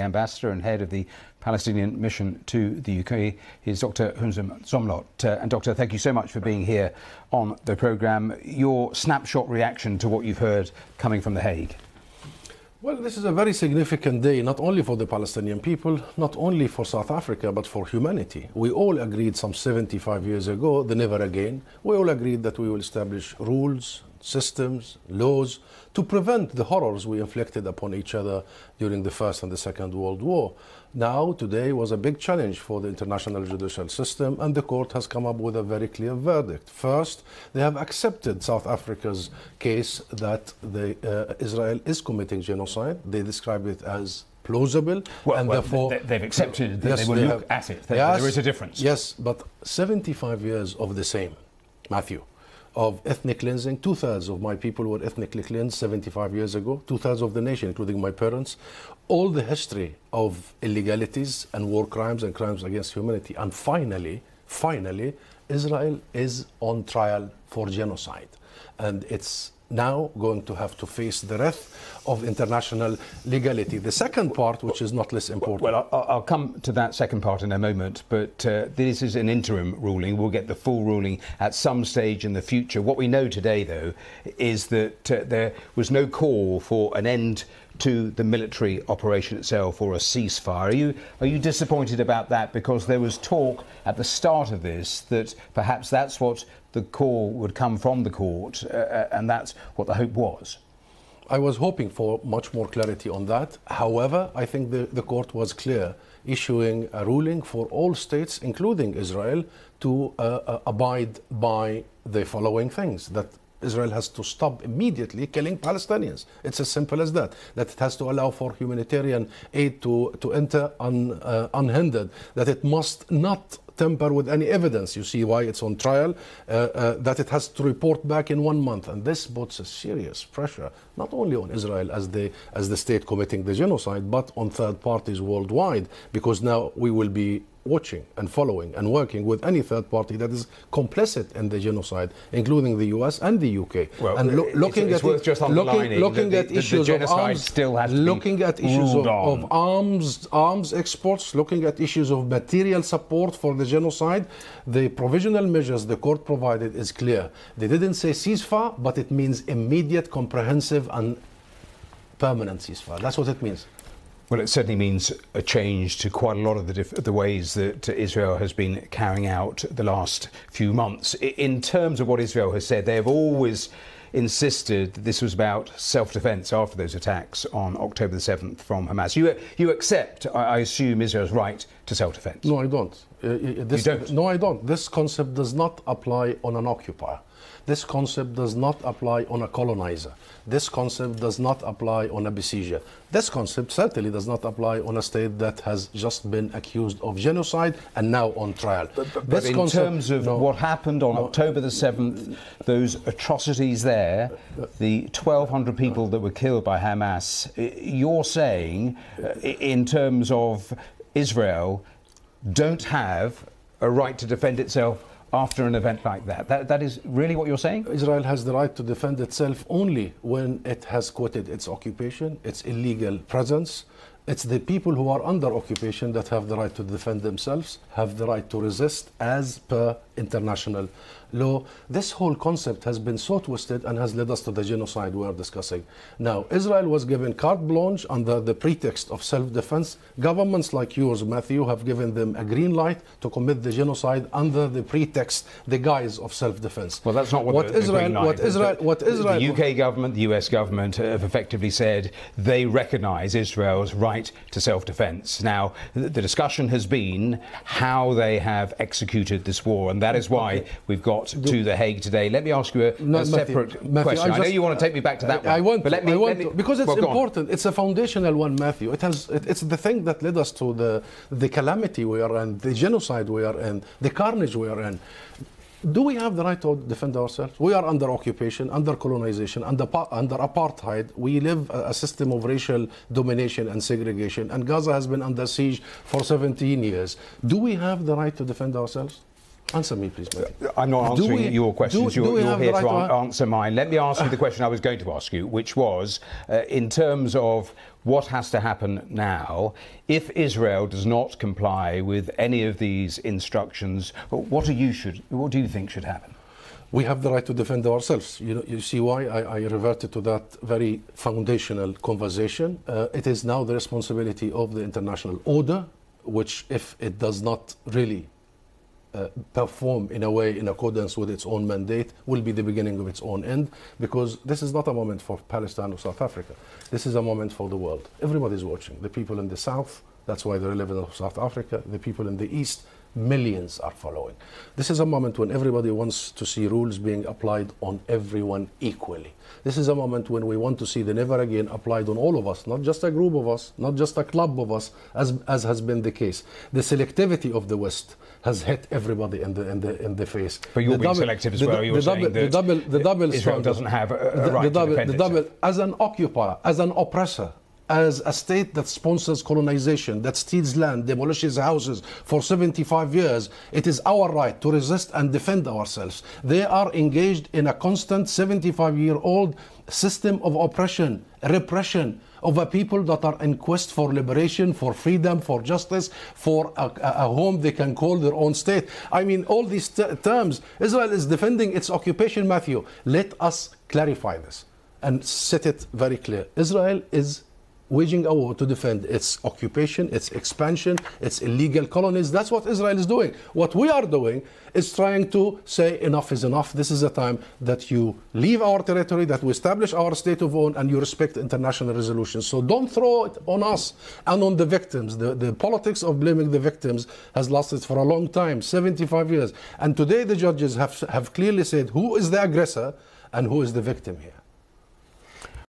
ambassador and head of the Palestinian mission to the UK is Dr. Hunzam Zomlot. And Doctor, thank you so much for being here on the programme. Your snapshot reaction to what you've heard coming from The Hague. Well, this is a very significant day, not only for the Palestinian people, not only for South Africa, but for humanity. We all agreed some 75 years ago, the never again. We all agreed that we will establish rules, systems, laws to prevent the horrors we inflicted upon each other during the First and the Second World War. Now, today was a big challenge for the international judicial system, and the court has come up with a very clear verdict. First, they have accepted South Africa's case that Israel is committing genocide. They describe it as plausible, and therefore they've accepted that they will look at it. There is a difference. Yes, but 75 years of the same, Matthew, of ethnic cleansing. 2/3 of my people were ethnically cleansed 75 years ago. 2/3 of the nation, including my parents. All the history of illegalities and war crimes and crimes against humanity. And finally, Israel is on trial for genocide. And it's now going to have to face the wrath of international legality. The second part, which is not less important. Well, I'll come to that second part in a moment, but this is an interim ruling. We'll get the full ruling at some stage in the future. What we know today, though, is that there was no call for an end to the military operation itself or a ceasefire. Are you disappointed about that? Because there was talk at the start of this that perhaps that's what the call would come from the court, and that's what the hope was. I was hoping for much more clarity on that. However, I think the court was clear, issuing a ruling for all states, including Israel, to abide by the following things: that Israel has to stop immediately killing Palestinians. It's as simple as that. That it has to allow for humanitarian aid to enter unhindered. That it must not tamper with any evidence. You see why it's on trial. That it has to report back in 1 month. And this puts a serious pressure, not only on Israel as the state committing the genocide, but on third parties worldwide, because now we will be watching and following and working with any third party that is complicit in the genocide, incling the US and the UK. Well, and looking at issues of arms exports, looking at issues of material support for the genocide, the provisional measures the court provided is clear. They didn't say ceasefire, but it means immediate, comprehensive and permanent ceasefire. That's what it means. Well, it certainly means a change to quite a lot of the ways that Israel has been carrying out the last few months. In terms of what Israel has said, they have always insisted that this was about self-defense after those attacks on October the 7th from Hamas. You accept, I assume, Israel's right to self-defense? No, I don't. You don't? No, I don't. This concept does not apply on an occupier. This concept does not apply on a colonizer. This concept does not apply on a besieger. This concept certainly does not apply on a state that has just been accused of genocide and now on trial. But in terms of what happened on October the 7th, those atrocities there, the 1,200 people that were killed by Hamas, you're saying, in terms of Israel, don't have a right to defend itself after an event like that. That is really what you're saying? Israel has the right to defend itself only when it has quitted its occupation, its illegal presence. It's the people who are under occupation that have the right to defend themselves, have the right to resist as per international law. This whole concept has been so twisted and has led us to the genocide we are discussing. Now, Israel was given carte blanche under the pretext of self-defense. Governments like yours, Matthew, have given them a green light to commit the genocide under the pretext, the guise of self-defense. Well, that's not what the UK government, the US government have effectively said they recognise Israel's right to self-defense. Now, the discussion has been how they have executed this war, and that is why we've got to The Hague today. Let me ask you a separate question. I know you want to take me back to that one. Because it's important. It's a foundational one, Matthew. It's the thing that led us to the calamity we are in, the genocide we are in, the carnage we are in. Do we have the right to defend ourselves? We are under occupation, under colonization, under apartheid. We live a system of racial domination and segregation, and Gaza has been under siege for 17 years. Do we have the right to defend ourselves? Answer me, please, Matthew. I'm not answering your questions. You're here to answer mine. Let me ask you the question I was going to ask you, which was, in terms of what has to happen now, if Israel does not comply with any of these instructions, what do you think should happen? We have the right to defend ourselves. You see why I reverted to that very foundational conversation. It is now the responsibility of the international order, which, if it does not really perform in a way in accordance with its own mandate, will be the beginning of its own end, because this is not a moment for Palestine or South Africa. This is a moment for the world. Everybody's watching. The people in the south, that's why the relevance of South Africa. The people in the east, millions are following. This is a moment when everybody wants to see rules being applied on everyone equally. This is a moment when we want to see the never again applied on all of us, not just a group of us, not just a club of us, as has been the case. The selectivity of the West has hit everybody in the face. But you're being selective as well. You're saying that Israel doesn't have a right to defend itself. As an occupier, as an oppressor, as a state that sponsors colonization, that steals land, demolishes houses for 75 years, it is our right to resist and defend ourselves. They are engaged in a constant 75-year-old system of oppression, repression of a people that are in quest for liberation, for freedom, for justice, for a home they can call their own state. I mean, all these terms. Israel is defending its occupation, Matthew. Let us clarify this and set it very clear. Israel is waging a war to defend its occupation, its expansion, its illegal colonies. That's what Israel is doing. What we are doing is trying to say enough is enough. This is a time that you leave our territory, that we establish our state of own, and you respect international resolutions. So don't throw it on us and on the victims. The politics of blaming the victims has lasted for a long time, 75 years. And today the judges have clearly said who is the aggressor and who is the victim here.